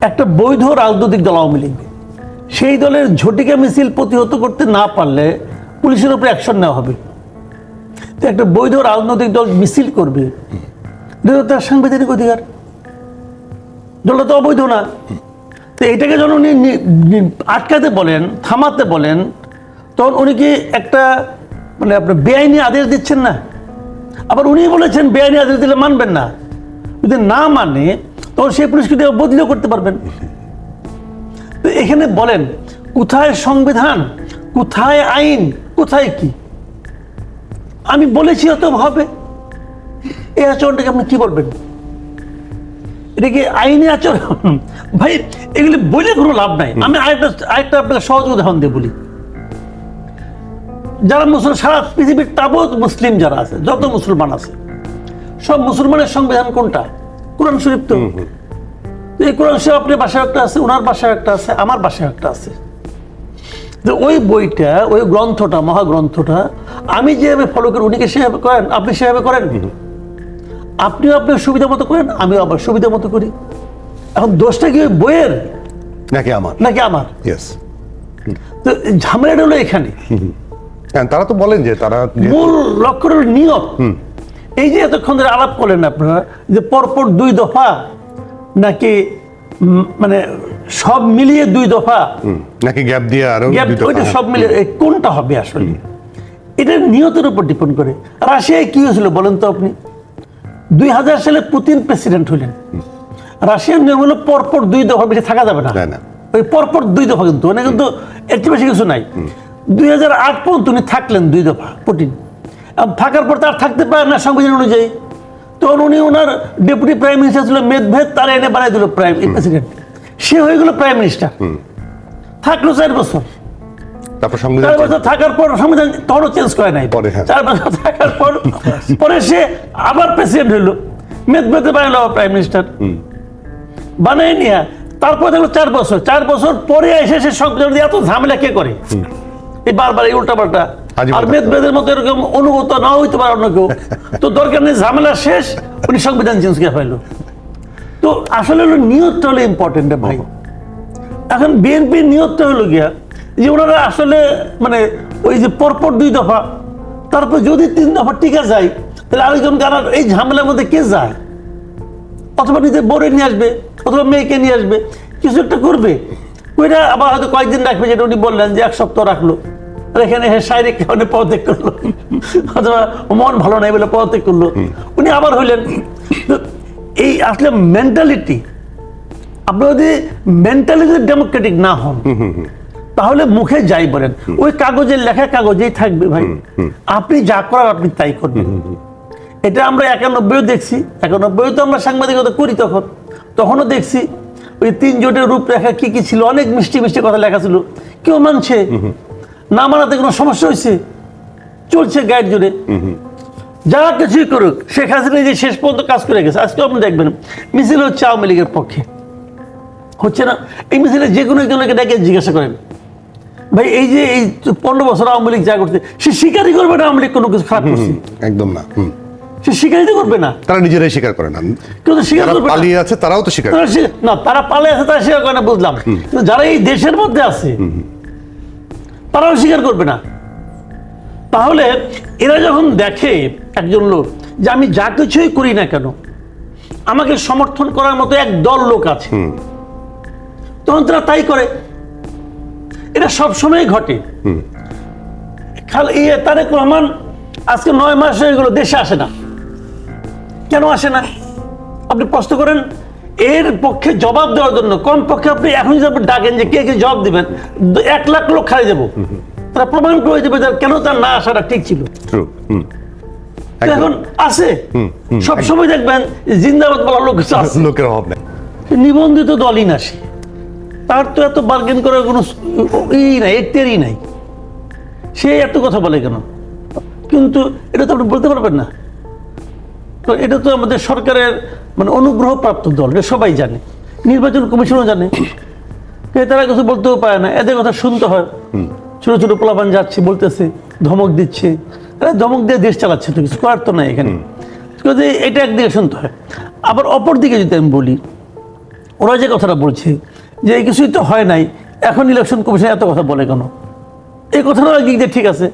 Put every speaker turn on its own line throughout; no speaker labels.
একটা বৈধ রাজনৈতিক দল আওয়ামী লীগ, সেই দলের ঝটিকা মিছিল প্রতিহত করতে না পারলে পুলিশের উপরে অ্যাকশন নেওয়া হবে। তো একটা বৈধ রাজনৈতিক দল মিছিল করবে, এটা তার সাংবিধানিক অধিকার, দলটা তো অবৈধ না। তো এটাকে যখন উনি আটকাতে বলেন, থামাতে বলেন, তখন উনি কি একটা মানে আপনার বেআইনি আদেশ দিচ্ছেন না? আবার উনি বলেছেন বেআইনি আদেশ দিলে মানবেন না, যদি না মানে তখন সেই পুলিশকে দিয়ে বদলিও করতে পারবেন। তো এখানে বলেন কোথায় সংবিধান, কোথায় আইন, কোথায় কি? আমি বলেছি অত হবে, এই আচরণটাকে আপনি কি বলবেন? এটা কি আইনি আচরণ? ভাই এগুলি বলে কোনো লাভ নাই। আমি আরেকটা আপনাকে সহজ উদাহরণ দিয়ে বলি। যারা মুসলমান, সারা পৃথিবীর তাবৎ মুসলিম যারা আছে, যত মুসলমান আছে, সব মুসলমানের সংবিধান কোনটা? কোরআন শরীফ। তো এই কোরআন শরীফ আপনার বাসায় একটা আছে, ওনার বাসায় একটা আছে, আমার বাসায় একটা আছে। তো ওই বইটা, ওই গ্রন্থটা, মহাগ্রন্থটা আমি যেভাবে ফলো করি, উনিকে সেভাবে করেন, আপনি সেভাবে করেন। আপনিও আপনার সুবিধা মতো করেন, আমিও আবার সুবিধা মতো করি। এখন দোষটা কি ওই বইয়ের
নাকি আমার? ইয়েস।
তো ঝামেলাটা হলো এখানে।
তারা তো বলেন যে তারা
মূল লক্ষ্য হলো নিয়ত। এই যে এতক্ষণ ধরে আলাপ করলেন আপনারা, যে পরপর 2 দফা নাকি মানে সব মিলিয়ে 2 দফা
নাকি গ্যাপ দিয়ে আরো
ওইটা সব মিলিয়ে কোনটা হবে আসলে? এটা নিয়তের উপর ডিপেন্ড করে। রাশিয়ায় কি হয়েছিল বলেন তো আপনি? 2000 সালে পুতিন প্রেসিডেন্ট হলেন। রাশিয়ার নিয়ম হলো পরপর 2 দফা বেশি থাকা যাবে না। ওই পরপর 2 দফা, কিন্তু মানে কিন্তু এর চেয়ে বেশি কিছু নাই। 2008 পর্যন্ত উনি থাকলেন 2 দফা পুতিন। থাকার পর তার থাকতে পারে না সংবিধান অনুযায়ী, তখন উনি ওনার ডেপুটি প্রাইম মিনিস্টার ছিল মেদভেদ, তার এনে বানাই দিল প্রেসিডেন্ট। সে হয়ে গেল প্রাইম মিনিস্টার, থাকলো 4 বছর।
তারপর সংবিধান
4 বছর থাকার পর সংবিধান তখনও চেঞ্জ করে নাই। 4 বছর থাকার পর পরে সে আবার প্রেসিডেন্ট হইলো, মেদভেদে বানাইলো প্রাইম মিনিস্টার, বানাই নিয়ে তারপর দেখলো 4 বছর। 4 বছর পরে এসে সে সংবিধান দিয়ে এত ঝামেলা কে করে? এই বারবার এই উল্টা পাল্টা। আর মেদভেদের মতো এরকম অনুগত না হইতে পারে অন্য কেউ। তো দরকার নেই, ঝামেলা শেষ, উনি সংবিধান চেঞ্জ করে ফেললো। তো আসলে হলো নিয়তটা হলো ইম্পর্টেন্ট ভাই। এখন বিএনপির নিয়তটা হলো গিয়া যে ওনারা আসলে মানে ওই যে পরপর 2 দফা, তারপর যদি 3 দফা টিকা যায়, তাহলে আরেকজন কারণ এই ঝামেলার মধ্যে কে যায়? অথবা নিজের বোরে নিয়ে আসবে, অথবা মেয়েকে নিয়ে আসবে, কিছু একটা করবে। ওইটা আবার হয়তো কয়েকদিন রাখবে, যেটা উনি বললেন যে 1 সপ্তাহ রাখলো, এখানে শারীরিক কারণে পদত্যাগ করলো, অথবা মন ভালো নাই বলে পদত্যাগ করলো, উনি আবার হইলেন। এই আসলে মেন্টালিটি, আপনি যদি মেন্টালিটি ডেমোক্রেটিক না হন, তাহলে মুখে যাই বলেন, ওই কাগজের লেখা কাগজেই থাকবে ভাই। আপনি যা করার আপনি তাই করবেন। এটা আমরা 91-ও দেখছি। 91-ও তো আমরা সাংবাদিকতা করি, তখনও দেখছি ওই 3 জোটের রূপরেখা কি কি ছিল, অনেক মিষ্টি মিষ্টি কথা লেখা ছিল। কেউ মানছে না, মানাতে কোনো সমস্যা হয়েছে? চলছে গাইড জুড়ে, যা কিছুই করুক। শেখ হাসিনা যে শেষ পর্যন্ত কাজ করে গেছে। আজকে আপনি দেখবেন মিছিল হচ্ছে আওয়ামী লীগের পক্ষে, হচ্ছে না? এই মিছিলে যে কোনো একজনকে ডেকে জিজ্ঞাসা করেন, ভাই এই যে এই 15 বছর আওয়ামী লীগ যা করছে, সে স্বীকারই করবে না আওয়ামী লীগ কোনো কিছু খারাপ করছে?
একদম না।
সে স্বীকারই করবে না।
তারা নিজেরাই স্বীকার করে না।
কিন্তু স্বীকার করবে না।
পালিয়ে আছে তারাও তো স্বীকার
না, তারা পালিয়ে আছে তারা স্বীকার করে না, বুঝলাম। কিন্তু যারা এই দেশের মধ্যে আছে তারাও স্বীকার করবে না। তাহলে এরা যখন দেখে একজন লোক যে আমি যা কিছুই করি না কেন আমাকে সমর্থন করার মতো এক দল লোক আছে, তখন তারা তাই করে। এটা সবসময় ঘটে। তারেক রহমান আজকে 9 মাস হয়ে গেল দেশে আসে না। কেন আসে না? আপনি প্রশ্ন করেন। এর পক্ষে জবাব দেওয়ার জন্য কমপক্ষে আপনি এখন যদি আপনি ডাকেন যে কে কে জবাব দিবেন, 1 লাখ লোক খাই যাবো, তারা প্রমাণ করে দেবে কেন তার না আসাটা ঠিক ছিল। এখন আসে, সবসময় দেখবেন জিন্দাবাদ বলার লোকের অভাব নেই। নিবন্ধিত দলই না, সে তার তো এত বার্গেন করার কোনো নাই, একটেরই নাই। সে এত কথা বলে কেন? কিন্তু এটা তো আপনি বলতে পারবেন না। তো এটা তো আমাদের সরকারের মানে অনুগ্রহপ্রাপ্ত দল, এটা সবাই জানে, নির্বাচন কমিশনও জানে। তারা কিছু বলতেও পারে না, এদের কথা শুনতে হয়। ছোট ছোট পোলাপান যাচ্ছে, বলতেছে, ধমক দিচ্ছে। ধমক দিয়ে দেশ চালাচ্ছে, তো কিছু করার তো নাই এখানে। এটা একদিকে শুনতে হয়। আবার অপর দিকে যদি আমি বলি, ওরা যে কথাটা বলছে যে এই কিছুই তো হয় নাই, এখন ইলেকশন কমিশন এত কথা বলে কেন? এই কথাটা দিক দিয়ে ঠিক আছে,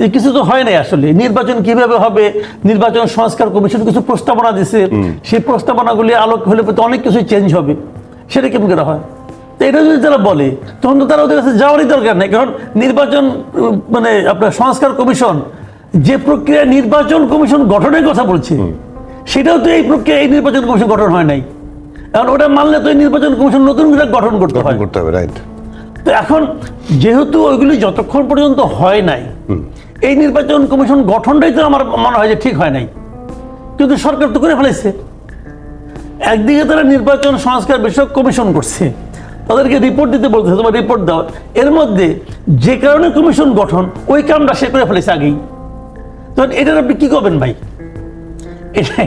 এই কিছু তো হয় নাই আসলে। নির্বাচন কিভাবে হবে, নির্বাচন সংস্কার কমিশন কিছু প্রস্তাবনা দিছে, সেই প্রস্তাবনাগুলি আলোক হলে তো অনেক কিছু চেঞ্জ হবে, সেটা কেমন করে হয়? তো এটা যদি তারা বলে তখন তো তারা ওদের কাছে যাওয়ারই দরকার নেই, কারণ নির্বাচন মানে আপনার সংস্কার কমিশন যে প্রক্রিয়া নির্বাচন কমিশন গঠনের কথা বলছে, সেটাও তো এই প্রক্রিয়া এই নির্বাচন কমিশন গঠন হয় নাই। কারণ ওটা মানলে তো এই নির্বাচন কমিশন নতুন করে গঠন করতে হয়।
রাইট।
তো এখন যেহেতু ওইগুলি যতক্ষণ পর্যন্ত হয় নাই, এই নির্বাচন কমিশন গঠনটাই তো আমার মনে হয় যে ঠিক হয় নাই, কিন্তু সরকার তো করে ফেলেছে। একদিকে তারা নির্বাচন সংস্কার বিষয়ক কমিশন করছে, তাদেরকে রিপোর্ট দিতে বলতেছে, তোমার রিপোর্ট দাও। এর মধ্যে যে কারণে কমিশন গঠন ওই কামটা সে করে ফেলেছে আগেই। তখন এটার আপনি কি করবেন ভাই?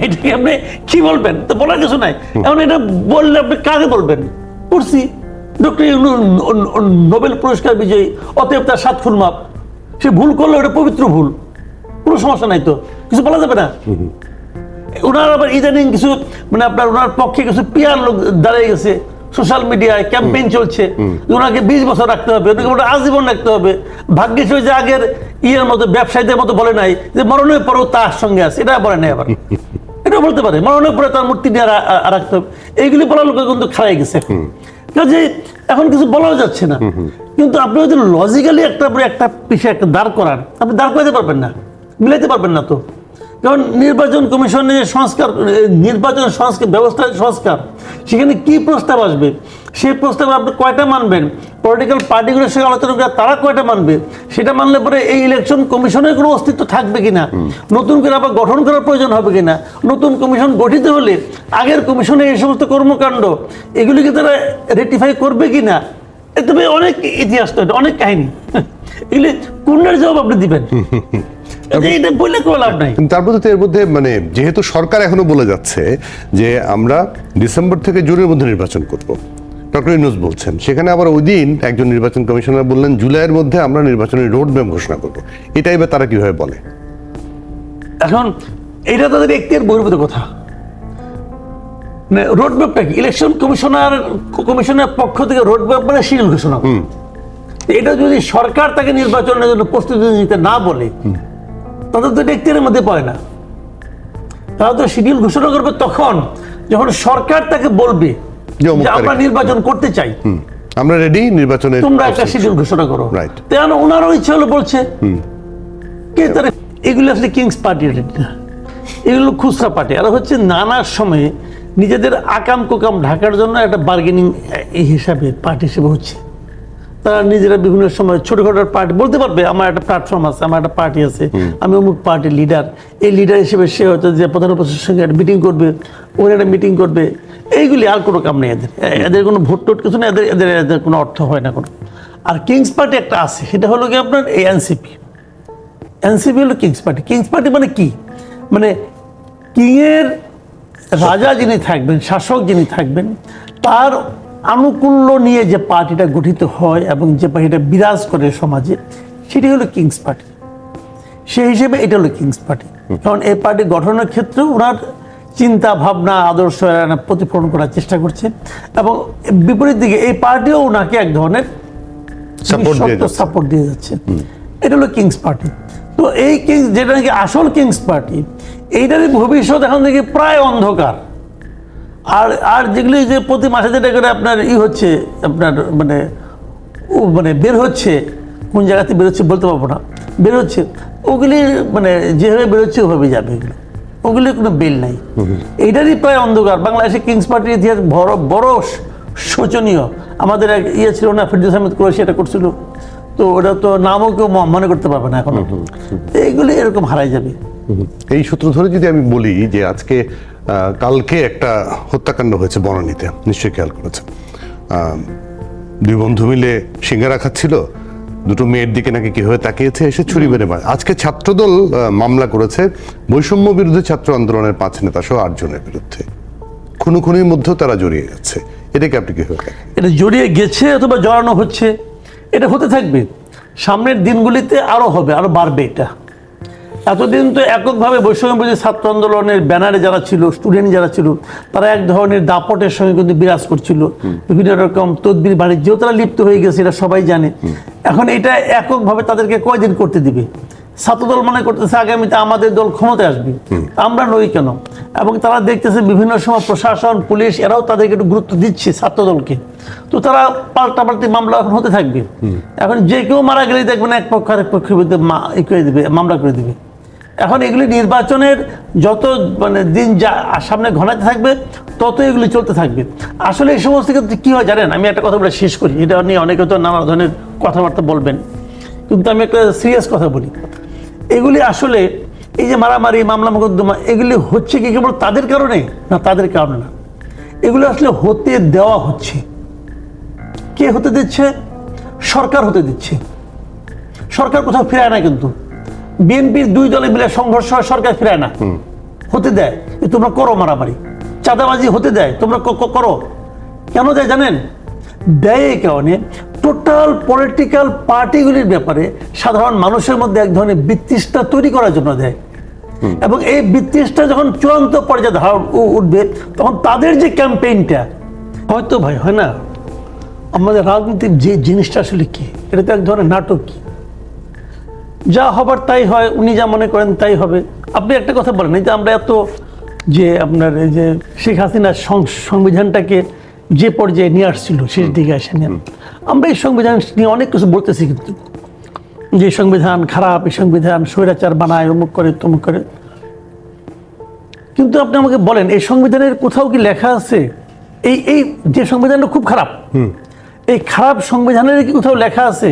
এটাকে আপনি কি বলবেন? তো বলার কিছু নাই। এখন এটা বললে আপনি কাকে বলবেন? পড়ছি ডক্টর নোবেল পুরস্কার বিজয়ী, অতএব তার 7 খুন মাপ। সে ভুল করলে ওটা পবিত্র ভুল, কোনো সমস্যা নাই, তো কিছু বলা যাবে না। ওনার আবার ইদানিং কিছু মানে আপনার ওনার পক্ষে কিছু পিয়ার লোক দাঁড়িয়ে গেছে, সোশ্যাল মিডিয়ায় ক্যাম্পেইন চলছে, ওনাকে 20 বছর রাখতে হবে, ওনাকে ওটা আজীবন রাখতে হবে। ভাগ্যিস যে আগের ইয়ের মতো ব্যবসায়ীদের মতো বলে নাই যে মরণের পরেও তার সঙ্গে আছে, এটা বলে নাই। আবার এটা বলতে পারে মরণের পরে তার মূর্তি নিয়ে রাখতে হবে। এইগুলি বলার লোক কিন্তু খারাই গেছে, কাজে এখন কিছু বলাও যাচ্ছে না। কিন্তু আপনি যদি লজিক্যালি একটা পিছিয়ে একটা দাঁড় করান, আপনি দাঁড় করাতে পারবেন না, মিলাইতে পারবেন না। তো কারণ নির্বাচন কমিশনের সংস্কার, নির্বাচন সংস্কার ব্যবস্থার সংস্কার, সেখানে কি প্রস্তাব আসবে, সেই প্রস্তাব আপনি কয়টা মানবেন, পলিটিক্যাল পার্টিগুলোর সঙ্গে আলোচনা করে তারা কয়টা মানবে, সেটা মানলে পরে এই ইলেকশন কমিশনের কোনো অস্তিত্ব থাকবে কিনা, নতুন করে আবার গঠন করার প্রয়োজন হবে কিনা, নতুন কমিশন গঠিত হলে আগের কমিশনের এই সমস্ত কর্মকাণ্ড এগুলিকে তারা রেটিফাই করবে কিনা, তবে অনেক ইতিহাস, তো অনেক কাহিনী, এগুলি কোনটার জবাব আপনি দিবেন? এটা বললে কোনো লাভ নাই।
তারপর তো এর মধ্যে মানে যেহেতু সরকার এখনো বলে যাচ্ছে যে আমরা ডিসেম্বর থেকে জুনের মধ্যে নির্বাচন করব, ডক্টর ইউনূস বলছেন, সেখানে আবার ওই দিন একজন নির্বাচন কমিশনার বললেন জুলাইয়ের মধ্যে আমরা নির্বাচনের রোড ম্যাপ ঘোষণা করব। এটাই বা তারা কিভাবে বলে?
এখন এটা তাদের এখতিয়ার বহির্ভূত কথা। মানে রোড ম্যাপটা কি? ইলেকশন কমিশনের পক্ষ থেকে রোড ম্যাপ মানে শিডিউল ঘোষণা। এটা যদি সরকার তাকে নির্বাচনের জন্য প্রস্তুতি নিতে না বলে, তাদের তো এখতিয়ারের মধ্যে পড়ে না। তারা তো শিডিউল ঘোষণা করবে তখন যখন সরকার তাকে বলবে যে আমরা নির্বাচন করতে চাই,
আমরা রেডি, নির্বাচনে
তোমরা একটা শিডিউল ঘোষণা করো।
রাইট।
তেমন ওনারও ইচ্ছা হলো বলছে কে তারা, এগুলো আসলে কিংস পার্টি না, এগুলো খুচরা পার্টি। আর হচ্ছে নানা সময়ে নিজেদের আকাম কুকাম ঢাকার জন্য একটা বার্গেনিং হিসাবে পার্টি হিসেবে হচ্ছে। তারা নিজেরা বিভিন্ন সময় ছোটখাটো পার্টি বলতে পারবে আমার একটা প্ল্যাটফর্ম আছে, আমার একটা পার্টি আছে, আমি অমুক পার্টির লিডার। এই লিডার হিসেবে সে হয়তো যে প্রধান উপদেষ্টার সঙ্গে একটা মিটিং করবে, ওর একটা মিটিং করবে, এইগুলি আর কোনো কাম নেই এদের। এদের কোনো ভোট টোট কিছু না, এদের কোনো অর্থ হয় না কোনো। আর কিংস পার্টি একটা আছে, সেটা হলো কি আপনার এই এনসিপি। এনসিপি হলো কিংস পার্টি। কিংস পার্টি মানে কি? মানে কিংয়ের রাজা যিনি থাকবেন, শাসক যিনি থাকবেন, তার আনুকূল্য নিয়ে যে পার্টিটা গঠিত হয় এবং যে পার্টিটা বিরাজ করে সমাজে, সেটি হলো কিংস পার্টি। সেই হিসেবে এটা হলো কিংস পার্টি। কারণ এই পার্টি গঠনের ক্ষেত্রে ওনার চিন্তা ভাবনা আদর্শ প্রতিফলন করার চেষ্টা করছে, এবং বিপরীত দিকে এই পার্টিও ওনাকে এক ধরনের সাপোর্ট দিয়ে যাচ্ছে। এটা হলো কিংস পার্টি। তো এই কিংস, যেটা নাকি আসল কিংস পার্টি, এইটারই ভবিষ্যৎ এখন থেকে প্রায় অন্ধকার। আর যেগুলি যে প্রতি মাসে যেটা করে আপনার হচ্ছে, আপনার মানে বের হচ্ছে, কোন জায়গাতে বেরোচ্ছে বলতে পারবো না, বের হচ্ছে, ওগুলি মানে যেভাবে বেরোচ্ছে ওভাবে যাবে, ওগুলি কোনো বেল নাই। এইটারই প্রায় অন্ধকার। বাংলাদেশে কিংস পার্টির ইতিহাস বড় শোচনীয়। আমাদের এক ছিল না, ফিরদৌস আহমেদ কুরেশি এটা করছিল, তো ওটা তো নামও কেউ মনে করতে পারবে না এখন। এইগুলি এরকম হারাই যাবে।
এই সূত্র ধরে যদি আমি বলি যে আজকে কালকে একটা হত্যাকাণ্ড হয়েছে বনানীতে, নিশ্চয়ই খেয়াল করেছেন। 2 বন্ধু মিলে সিঙ্গারা খাচ্ছিল, 2 মেয়ের দিকে নাকি কিভাবে তাকিয়েছে, এসে ছুরি মেরে মারে। আজকে ছাত্রদল মামলা করেছে বৈষম্য বিরোধী ছাত্র আন্দোলনের 5 নেতা সহ 8 জনের বিরুদ্ধে। খুনোখুনির মধ্যেও তারা জড়িয়ে যাচ্ছে। এটাকে আপনি কিভাবে দেখেন?
এটা জড়িয়ে গেছে অথবা জড়ানো হচ্ছে, এটা হতে থাকবে। সামনের দিনগুলিতে আরো হবে, আরো বাড়বে এটা। এতদিন তো এককভাবে বৈষম্যবিরোধী ছাত্র আন্দোলনের ব্যানারে যারা ছিল, স্টুডেন্ট যারা ছিল, তারা এক ধরনের দাপটের সঙ্গে কিন্তু বিরাজ করছিল, বিভিন্ন রকম তদবির বাণিজ্যেও তারা লিপ্ত হয়ে গেছে, এটা সবাই জানে। এখন এটা এককভাবে তাদেরকে কয়দিন করতে দিবে? ছাত্রদল মনে করতেছে আগামীতে আমাদের দল ক্ষমতায় আসবে, আমরা নই কেন? এবং তারা দেখতেছে বিভিন্ন সময় প্রশাসন, পুলিশ এরাও তাদেরকে একটু গুরুত্ব দিচ্ছে ছাত্রদলকে, তো তারা পাল্টাপাল্টি মামলা এখন হতে থাকবে। এখন যে কেউ মারা গেলেই দেখবেন এক পক্ষ আরেক পক্ষের বিরুদ্ধে করে দিবে, মামলা করে দিবে। এখন এগুলি নির্বাচনের যত মানে দিন যা সামনে ঘনাতে থাকবে, তত এগুলি চলতে থাকবে। আসলে এই সমস্ত ক্ষেত্রে কী হয় জানেন, আমি একটা কথা বলে শেষ করি, এটা নিয়ে অনেকে তো নানা ধরনের কথাবার্তা বলবেন, কিন্তু আমি একটা সিরিয়াস কথা বলি। এগুলি আসলে এই যে মারামারি, মামলা মোকদ্দমা, এগুলি হচ্ছে কি কেবল তাদের কারণে? না, তাদের কারণে না, এগুলো আসলে হতে দেওয়া হচ্ছে। কে হতে দিচ্ছে? সরকার হতে দিচ্ছে। সরকার কোথাও ফেরায় না, কিন্তু বিএনপির দুই দলে মিলে সংঘর্ষ হয়, সরকার ফেরায় না, হতে দেয়। তোমরা করো মারামারি, চাঁদাবাজি হতে দেয়, তোমরা করো। কেন দেয় জানেন? দেয় এই কারণে টোটাল পলিটিক্যাল পার্টিগুলির ব্যাপারে সাধারণ মানুষের মধ্যে এক ধরনের বিতৃষ্ণা তৈরি করার জন্য দেয়। এবং এই বিতৃষ্ণা যখন চূড়ান্ত পর্যায়ে ধারণ উঠবে, তখন তাদের যে ক্যাম্পেইনটা, হয়তো ভাই হয় না, আমাদের রাজনীতির যে জিনিসটা আসলে কি, এটা তো এক ধরনের নাটক। কি যা হবার তাই হয়, উনি যা মনে করেন তাই হবে। আপনি একটা কথা বলেন, এই যে আমরা এত যে আপনার এই যে শেখ হাসিনার সংবিধানটাকে যে পর্যায়ে নিয়ে আসছিল, শেষ দিকে আসে নিয়ে, আমরা এই সংবিধান নিয়ে অনেক কিছু বলতেছি, কিন্তু যে সংবিধান খারাপ, এই সংবিধান স্বৈরাচার বানায়, অমুক করে তমুক করে। কিন্তু আপনি আমাকে বলেন, এই সংবিধানের কোথাও কি লেখা আছে এই যে সংবিধানটা খুব খারাপ, এই খারাপ সংবিধানের কি কোথাও লেখা আছে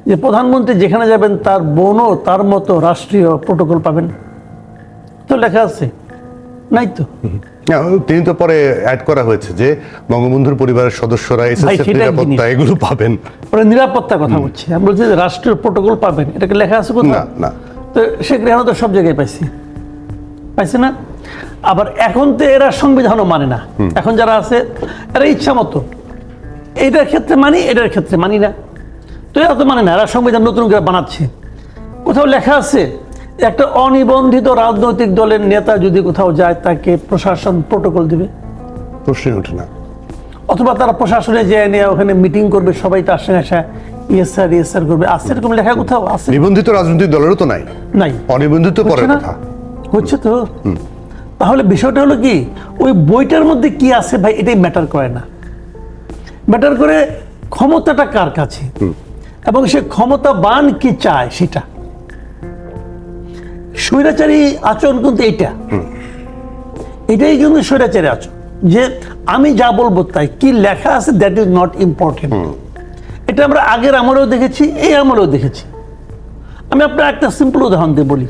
যে প্রধানমন্ত্রী যেখানে যাবেন তার বোনও তার মতো রাষ্ট্রীয় প্রোটোকল পাবেন? তো লেখা আছে? নাই তো।
তিনি তো পরে অ্যাড করা হয়েছে যে বঙ্গবন্ধুর পরিবারের সদস্যরা নিরাপত্তা এগুলো পাবেন।
ওরা নিরাপত্তার কথা বলছি, আমরা বলছি যে রাষ্ট্রীয় প্রোটোকল পাবেন, এটাকে লেখা আছে কোথাও?
না, না।
তো শেখ রেহানা তো সব জায়গায় পাইছে না? আবার এখন তো এরা সংবিধানও মানে না, এখন যারা আছে এরা ইচ্ছা মতো এইটার ক্ষেত্রে মানি, এটার ক্ষেত্রে মানি না। তো এরা তো মানে না, এরা সংবিধান নতুন করে বানাচ্ছে। কোথাও লেখা আছে একটা অনিবন্ধিত রাজনৈতিক দলের নেতা যদি কোথাও যায়, তাকে প্রশাসন প্রোটোকল দিবে?
প্রশ্নই ওঠে না।
অথবা তারা প্রশাসনে যে নিয়ে ওখানে মিটিং করবে, সবাই তার সঙ্গে আসা ইয়েস স্যার করবে, আছে এরকম লেখা কোথাও আছে?
নিবন্ধিত রাজনৈতিক দলেরও তো নাই। অনিবন্ধিত পরের কথা
হচ্ছে তো। তাহলে বিষয়টা হলো কি, ওই বইটার মধ্যে কি আছে ভাই, এটাই ম্যাটার করে না। ম্যাটার করে ক্ষমতাটা কার কাছে, এবং সে ক্ষমতাবান কি চায় সেটা। স্বৈরাচারী আচরণ কিন্তু এটাই কিন্তু স্বৈরাচারী আচরণ, যে আমি যা বলবো তাই, কি লেখা আছে দ্যাট ইজ নট ইম্পর্টেন্ট। এটা আমরা আগের আমলেও দেখেছি, এই আমলেও দেখেছি। আমি আপনার একটা সিম্পল উদাহরণ দিয়ে বলি।